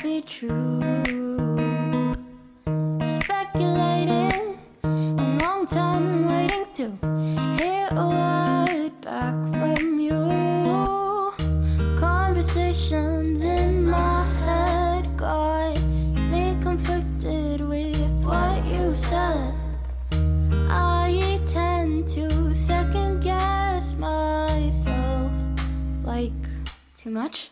be true. Speculating, a long time waiting to hear a word back from you. Conversations in my head got me conflicted with what you said. I tend to second guess myself. Like, too much?